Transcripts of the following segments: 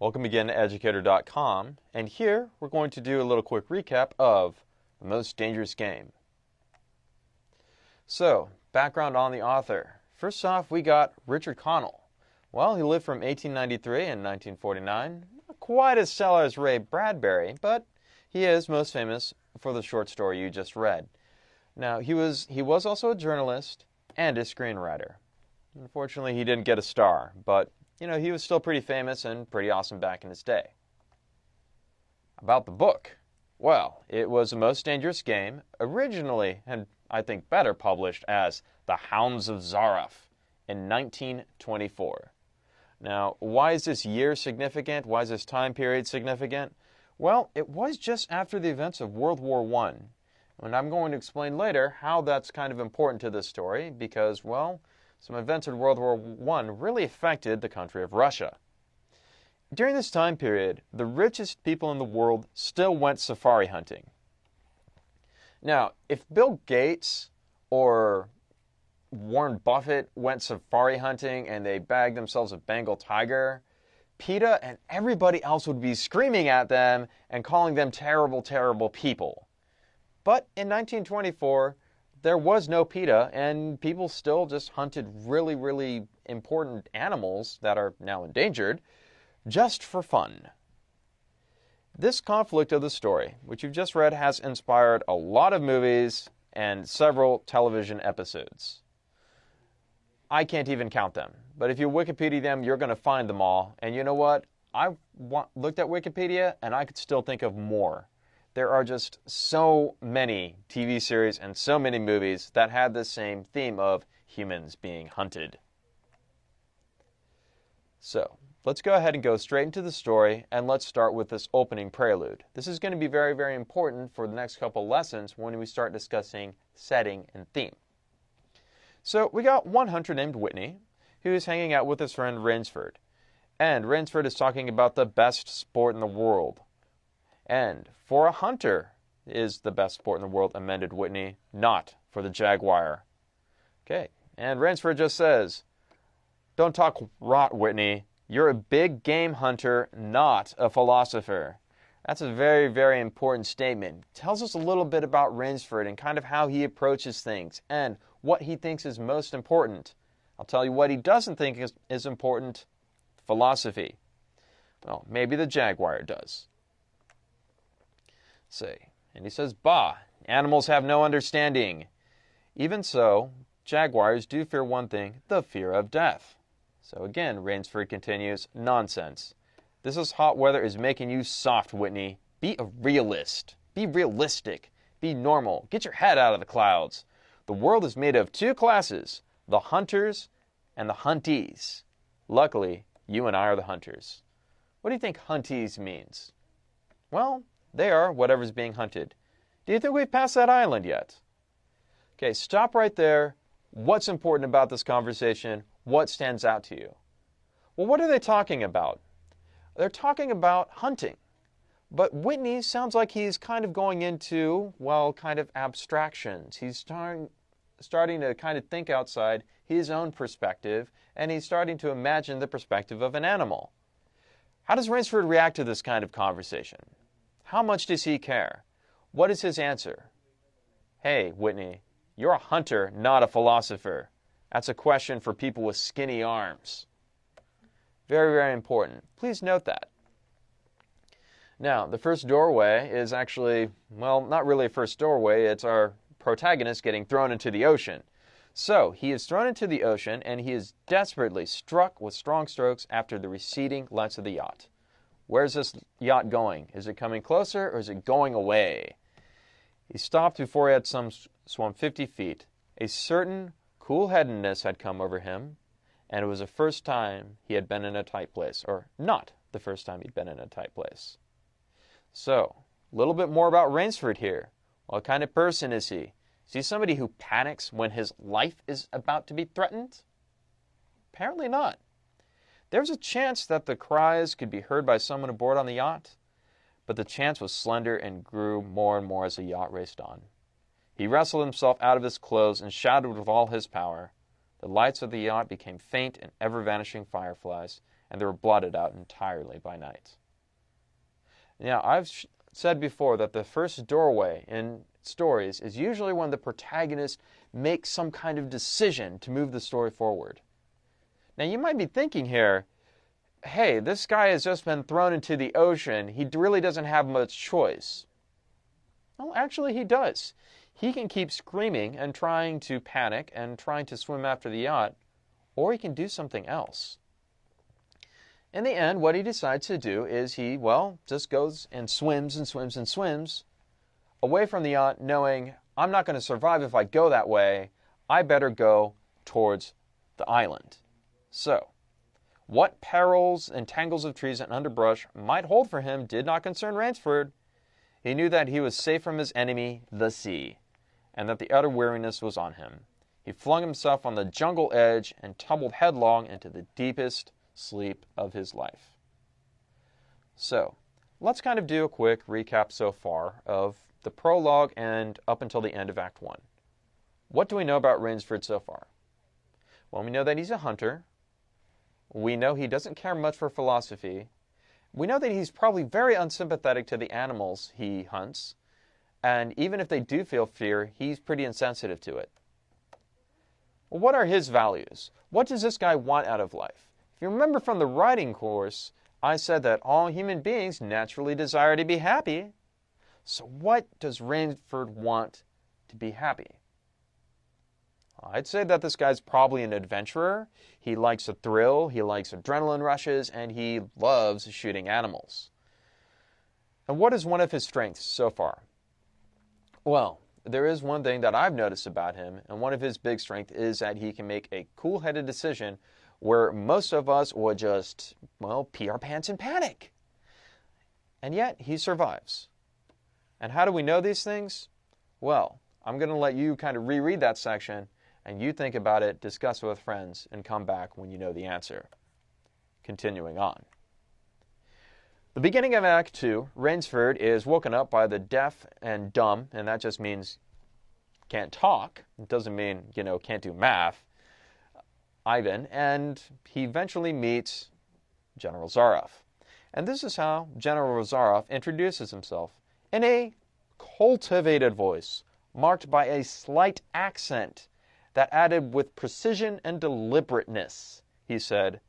Welcome again to Educator.com, and here we're going to do a little quick recap of The Most Dangerous Game. So, background on the author. First off, we got Richard Connell. Well, he lived from 1893 and 1949. Not quite as stellar as Ray Bradbury, but he is most famous for the short story you just read. Now, he was also a journalist and a screenwriter. Unfortunately, he didn't get a star, but he was still pretty famous and pretty awesome back in his day. About the book. Well, it was The Most Dangerous Game, originally, and I think better published as The Hounds of Zaroff in 1924. Now, why is this year significant? Why is this time period significant? Well, it was just after the events of World War I. And I'm going to explain later how that's kind of important to this story because, well, some events in World War I really affected the country of Russia. During this time period, the richest people in the world still went safari hunting. Now, if Bill Gates or Warren Buffett went safari hunting and they bagged themselves a Bengal tiger, PETA and everybody else would be screaming at them and calling them terrible, terrible people. But in 1924, there was no PETA, and people still just hunted really, really important animals that are now endangered just for fun. This conflict of the story, which you've just read, has inspired a lot of movies and several television episodes. I can't even count them, but if you Wikipedia them, you're going to find them all. And you know what? I looked at Wikipedia, and I could still think of more. There are just so many TV series and so many movies that had the same theme of humans being hunted. So, let's go ahead and go straight into the story, and let's start with this opening prelude. This is going to be very, very important for the next couple lessons when we start discussing setting and theme. So, we got one hunter named Whitney, who's hanging out with his friend Rainsford. And Rainsford is talking about the best sport in the world. And for a hunter is the best sport in the world, amended Whitney, not for the jaguar. Okay, and Rainsford just says, "Don't talk rot, Whitney. You're a big game hunter, not a philosopher." That's a very, very important statement. It tells us a little bit about Rainsford and kind of how he approaches things and what he thinks is most important. I'll tell you what he doesn't think is important: philosophy. Well, maybe the jaguar does. And he says, "Bah, animals have no understanding. Even so, jaguars do fear one thing, the fear of death." So again, Rainsford continues, "Nonsense. This hot weather is making you soft, Whitney. Be a realist. Be realistic. Be normal. Get your head out of the clouds. The world is made of two classes, the hunters and the huntees. Luckily, you and I are the hunters." What do you think huntees means? Well, they are whatever's being hunted. Do you think we've passed that island yet? Okay, stop right there. What's important about this conversation? What stands out to you? Well, what are they talking about? They're talking about hunting. But Whitney sounds like he's kind of going into, well, kind of abstractions. He's starting to kind of think outside his own perspective, and he's starting to imagine the perspective of an animal. How does Rainsford react to this kind of conversation? How much does he care? What is his answer? "Hey, Whitney, you're a hunter, not a philosopher. That's a question for people with skinny arms." Very, very important. Please note that. Now, the first doorway is actually, well, not really a first doorway. It's our protagonist getting thrown into the ocean. So, he is thrown into the ocean, and he is desperately struck with strong strokes after the receding lights of the yacht. Where's this yacht going? Is it coming closer or is it going away? He stopped before he had swum 50 feet. A certain cool-headedness had come over him, and it was the first time he had been in a tight place, or not the first time he'd been in a tight place. So, a little bit more about Rainsford here. What kind of person is he? Is he somebody who panics when his life is about to be threatened? Apparently not. There was a chance that the cries could be heard by someone aboard on the yacht, but the chance was slender and grew more and more as the yacht raced on. He wrestled himself out of his clothes and shouted with all his power. The lights of the yacht became faint and ever-vanishing fireflies, and they were blotted out entirely by night. Now, I've said before that the first doorway in stories is usually when the protagonist makes some kind of decision to move the story forward. Now, you might be thinking here, hey, this guy has just been thrown into the ocean. He really doesn't have much choice. Well, actually, he does. He can keep screaming and trying to panic and trying to swim after the yacht, or he can do something else. In the end, what he decides to do is he, well, just goes and swims and swims and swims away from the yacht, knowing, I'm not going to survive if I go that way. I better go towards the island. So, what perils and tangles of trees and underbrush might hold for him did not concern Ransford. He knew that he was safe from his enemy, the sea, and that the utter weariness was on him. He flung himself on the jungle edge and tumbled headlong into the deepest sleep of his life. So, let's kind of do a quick recap so far of the prologue and up until the end of Act 1. What do we know about Ransford so far? Well, we know that he's a hunter. We know he doesn't care much for philosophy. We know that he's probably very unsympathetic to the animals he hunts, and even if they do feel fear, he's pretty insensitive to it. Well, what are his values? What does this guy want out of life? If you remember from the writing course, I said that all human beings naturally desire to be happy. So what does Ransford want to be happy? I'd say that this guy's probably an adventurer. He likes a thrill, he likes adrenaline rushes, and he loves shooting animals. And what is one of his strengths so far? Well, there is one thing that I've noticed about him, and one of his big strengths is that he can make a cool-headed decision where most of us would just, well, pee our pants in panic. And yet, he survives. And how do we know these things? Well, I'm going to let you kind of reread that section, and you think about it, discuss it with friends, and come back when you know the answer. Continuing on. The beginning of Act 2, Ransford is woken up by the deaf and dumb, and that just means can't talk. It doesn't mean, can't do math. Ivan, and he eventually meets General Zaroff. And this is how General Zaroff introduces himself, in a cultivated voice, marked by a slight accent that added with precision and deliberateness. He said,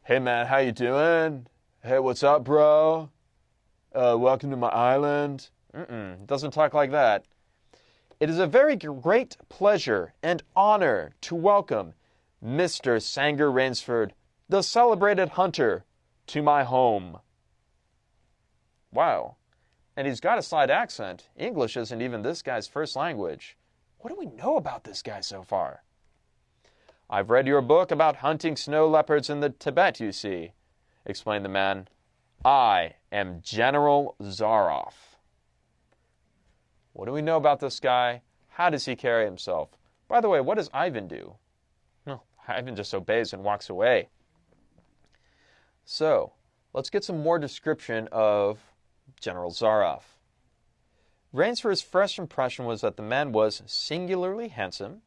"Hey man, how you doing? Hey, what's up, bro? Welcome to my island." Doesn't talk like that. "It is a very great pleasure and honor to welcome Mr. Sanger Ransford, the celebrated hunter, to my home." Wow. And he's got a slight accent. English isn't even this guy's first language. What do we know about this guy so far? "I've read your book about hunting snow leopards in the Tibet, you see," explained the man. "I am General Zaroff." What do we know about this guy? How does he carry himself? By the way, what does Ivan do? Well, Ivan just obeys and walks away. So, let's get some more description of General Zaroff. Ransford's first impression was that the man was singularly handsome,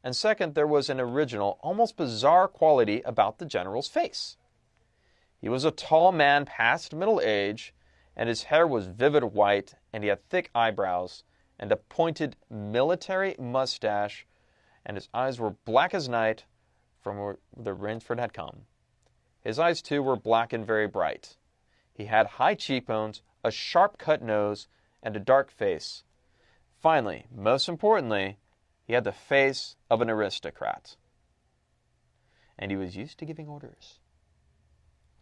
and second, there was an original, almost bizarre quality about the general's face. He was a tall man past middle age, and his hair was vivid white, and he had thick eyebrows and a pointed military mustache, and his eyes were black as night from where Ransford had come. His eyes, too, were black and very bright. He had high cheekbones, a sharp-cut nose, and a dark face. Finally, most importantly, he had the face of an aristocrat. And he was used to giving orders.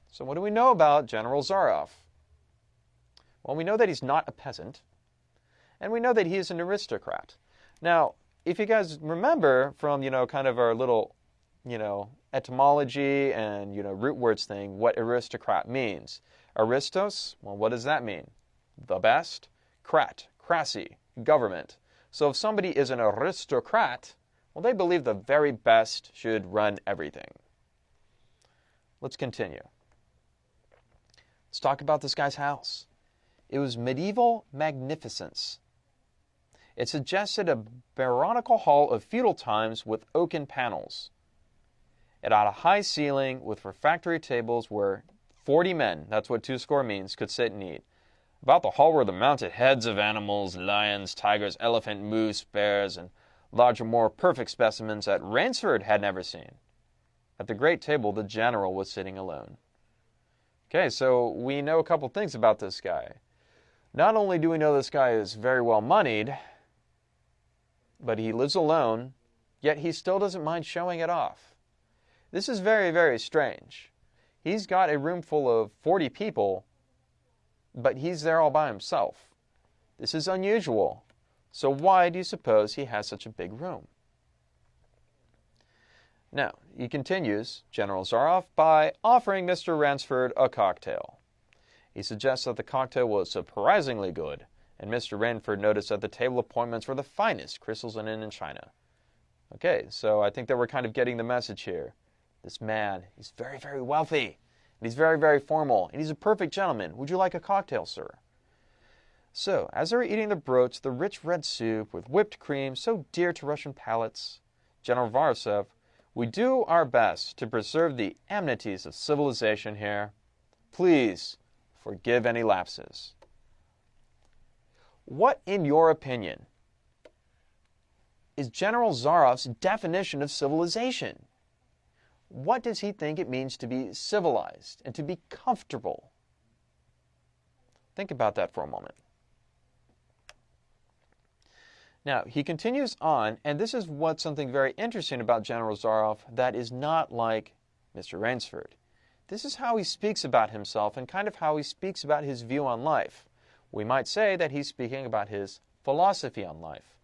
So what do we know about General Zaroff? Well, we know that he's not a peasant, and we know that he is an aristocrat. Now, if you guys remember from, kind of our little, etymology and, root words thing, what aristocrat means. Aristos, well, what does that mean? The best. Crat, crassy, government. So if somebody is an aristocrat, well, they believe the very best should run everything. Let's continue. Let's talk about this guy's house. It was medieval magnificence. It suggested a baronial hall of feudal times with oaken panels. It had a high ceiling with refectory tables where 40 men, that's what 20 means, could sit and eat. About the hall were the mounted heads of animals, lions, tigers, elephant, moose, bears, and larger, more perfect specimens that Rainsford had never seen. At the great table, the general was sitting alone. Okay, so we know a couple things about this guy. Not only do we know this guy is very well moneyed, but he lives alone, yet he still doesn't mind showing it off. This is very, very strange. He's got a room full of 40 people, but he's there all by himself. This is unusual. So why do you suppose he has such a big room? Now, he continues, General Zaroff, by offering Mr. Ransford a cocktail. He suggests that the cocktail was surprisingly good, and Mr. Ransford noticed that the table appointments were the finest crystals in China. Okay, so I think that we're kind of getting the message here. This man, he's very, very wealthy, and he's very, very formal, and he's a perfect gentleman. Would you like a cocktail, sir? So, as they were eating the broach, the rich red soup with whipped cream so dear to Russian palates, General Zaroff said, "We do our best to preserve the amenities of civilization here. Please forgive any lapses." What, in your opinion, is General Zaroff's definition of civilization? What does he think it means to be civilized and to be comfortable? Think about that for a moment. Now, he continues on, and this is what's something very interesting about General Zaroff that is not like Mr. Rainsford. This is how he speaks about himself and kind of how he speaks about his view on life. We might say that he's speaking about his philosophy on life.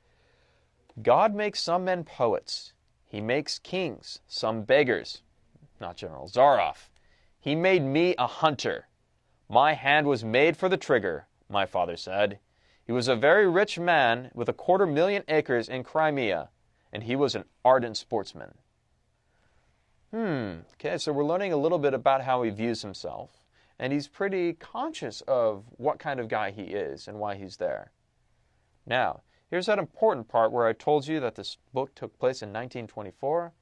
God makes some men poets. He makes kings, some beggars. Not General Zaroff. He made me a hunter. My hand was made for the trigger, my father said. He was a very rich man with 250,000 acres in Crimea, and he was an ardent sportsman. Okay, so we're learning a little bit about how he views himself, and he's pretty conscious of what kind of guy he is and why he's there. Now, here's that important part where I told you that this book took place in 1924.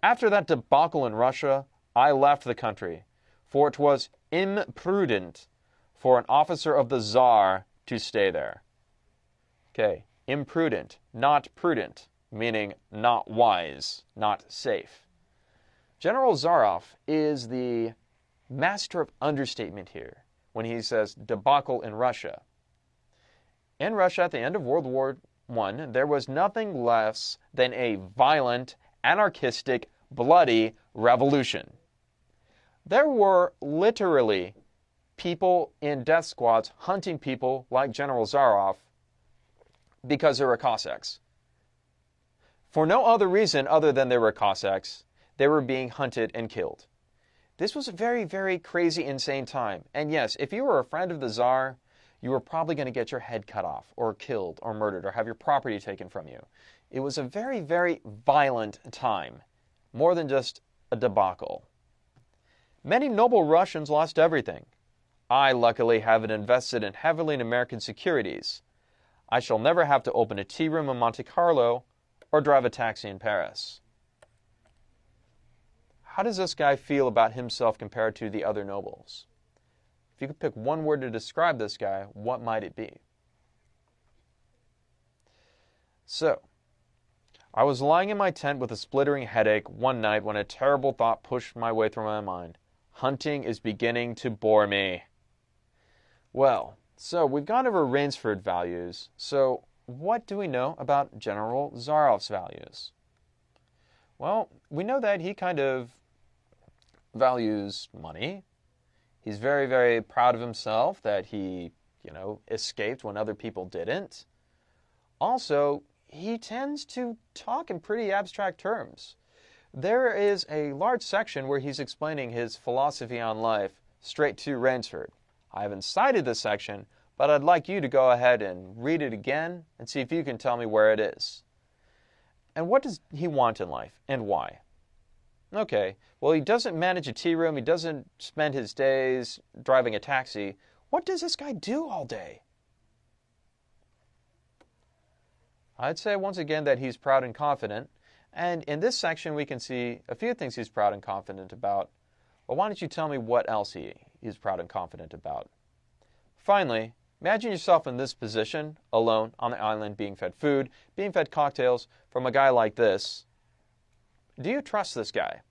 After that debacle in Russia, I left the country, for it was imprudent for an officer of the Tsar to stay there. Okay, imprudent, not prudent, meaning not wise, not safe. General Zaroff is the master of understatement here when he says debacle in Russia. In Russia, at the end of World War I, there was nothing less than a violent, anarchistic, bloody revolution. There were literally people in death squads hunting people like General Zaroff because they were Cossacks. For no other reason other than they were Cossacks, they were being hunted and killed. This was a very, very crazy, insane time. And yes, if you were a friend of the Tsar, you were probably going to get your head cut off or killed or murdered or have your property taken from you. It was a very, very violent time, more than just a debacle. Many noble Russians lost everything. I luckily have it invested heavily in American securities. I shall never have to open a tea room in Monte Carlo or drive a taxi in Paris. How does this guy feel about himself compared to the other nobles? If you could pick one word to describe this guy, what might it be? So, I was lying in my tent with a splintering headache one night when a terrible thought pushed my way through my mind. Hunting is beginning to bore me. Well, so we've gone over Rainsford values. So what do we know about General Zaroff's values? Well, we know that he kind of values money. He's very, very proud of himself that he, escaped when other people didn't. Also, he tends to talk in pretty abstract terms. There is a large section where he's explaining his philosophy on life straight to Rainsford. I haven't cited this section, but I'd like you to go ahead and read it again and see if you can tell me where it is. And what does he want in life, and why? Okay, well, he doesn't manage a tea room. He doesn't spend his days driving a taxi. What does this guy do all day? I'd say once again that he's proud and confident, And in this section, we can see a few things he's proud and confident about. Well, why don't you tell me what else he is proud and confident about? Finally, imagine yourself in this position, alone on the island, being fed food, being fed cocktails from a guy like this. Do you trust this guy?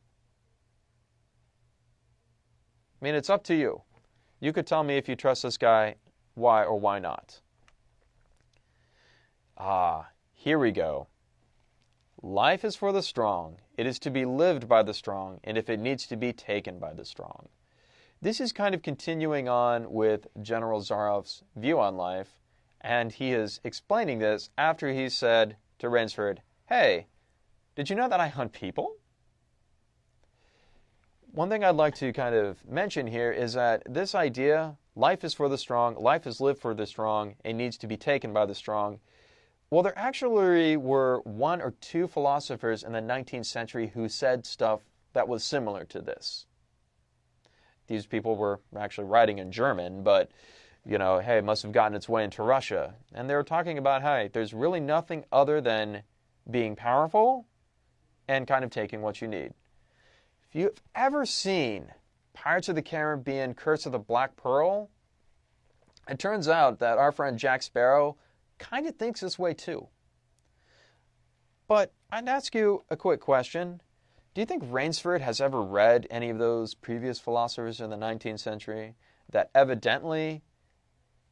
I mean, it's up to you. You could tell me if you trust this guy, why or why not. Here we go. Life is for the strong. It is to be lived by the strong, and if it needs to be taken by the strong. This is kind of continuing on with General Zaroff's view on life, and he is explaining this after he said to Rainsford, "Hey, did you know that I hunt people?" One thing I'd like to kind of mention here is that this idea, life is for the strong, life is lived for the strong, and needs to be taken by the strong. Well, there actually were one or two philosophers in the 19th century who said stuff that was similar to this. These people were actually writing in German, but, hey, it must have gotten its way into Russia. And they were talking about, hey, there's really nothing other than being powerful and kind of taking what you need. If you've ever seen Pirates of the Caribbean, Curse of the Black Pearl, it turns out that our friend Jack Sparrow kind of thinks this way too. But I'd ask you a quick question. Do you think Rainsford has ever read any of those previous philosophers in the 19th century that evidently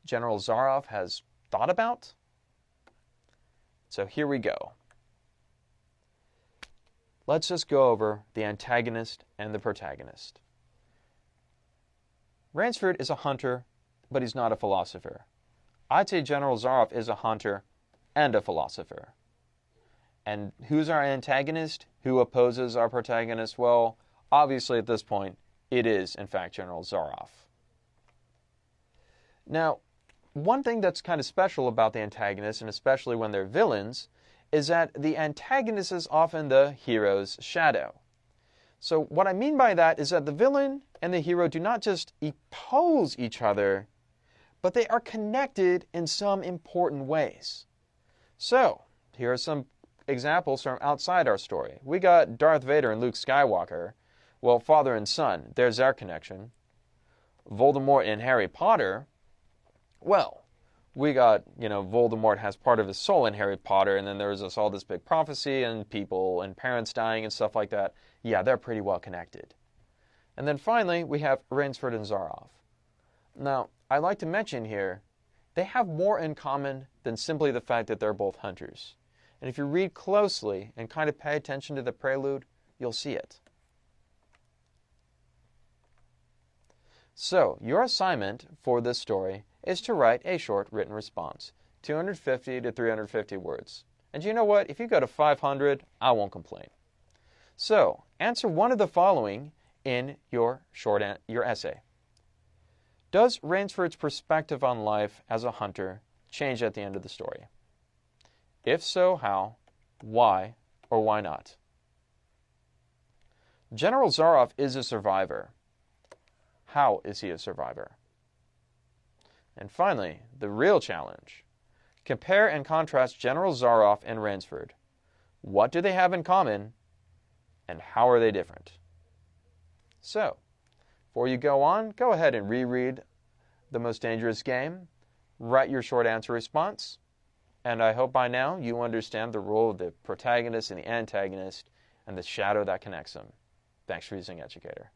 General Zaroff has thought about? So here we go. Let's just go over the antagonist and the protagonist. Rainsford is a hunter, but he's not a philosopher. I'd say General Zaroff is a hunter and a philosopher. And who's our antagonist? Who opposes our protagonist? Well, obviously at this point, it is, in fact, General Zaroff. Now, one thing that's kind of special about the antagonists, and especially when they're villains, is that the antagonist is often the hero's shadow. So what I mean by that is that the villain and the hero do not just oppose each other, but they are connected in some important ways. So, here are some examples from outside our story. We got Darth Vader and Luke Skywalker. Well, father and son, there's their connection. Voldemort and Harry Potter. Well, we got, Voldemort has part of his soul in Harry Potter, and then there's all this big prophecy and people and parents dying and stuff like that. Yeah, they're pretty well connected. And then finally, we have Rainsford and Zaroff. Now, I'd like to mention here, they have more in common than simply the fact that they're both hunters. And if you read closely and kind of pay attention to the prelude, you'll see it. So, your assignment for this story is to write a short written response, 250 to 350 words. And you know what? If you go to 500, I won't complain. So, answer one of the following in your essay. Does Rainsford's perspective on life as a hunter change at the end of the story? If so, how, why, or why not? General Zaroff is a survivor. How is he a survivor? And finally, the real challenge. Compare and contrast General Zaroff and Rainsford. What do they have in common, and how are they different? So, before you go on, go ahead and reread The Most Dangerous Game, write your short answer response, and I hope by now you understand the role of the protagonist and the antagonist and the shadow that connects them. Thanks for using Educator.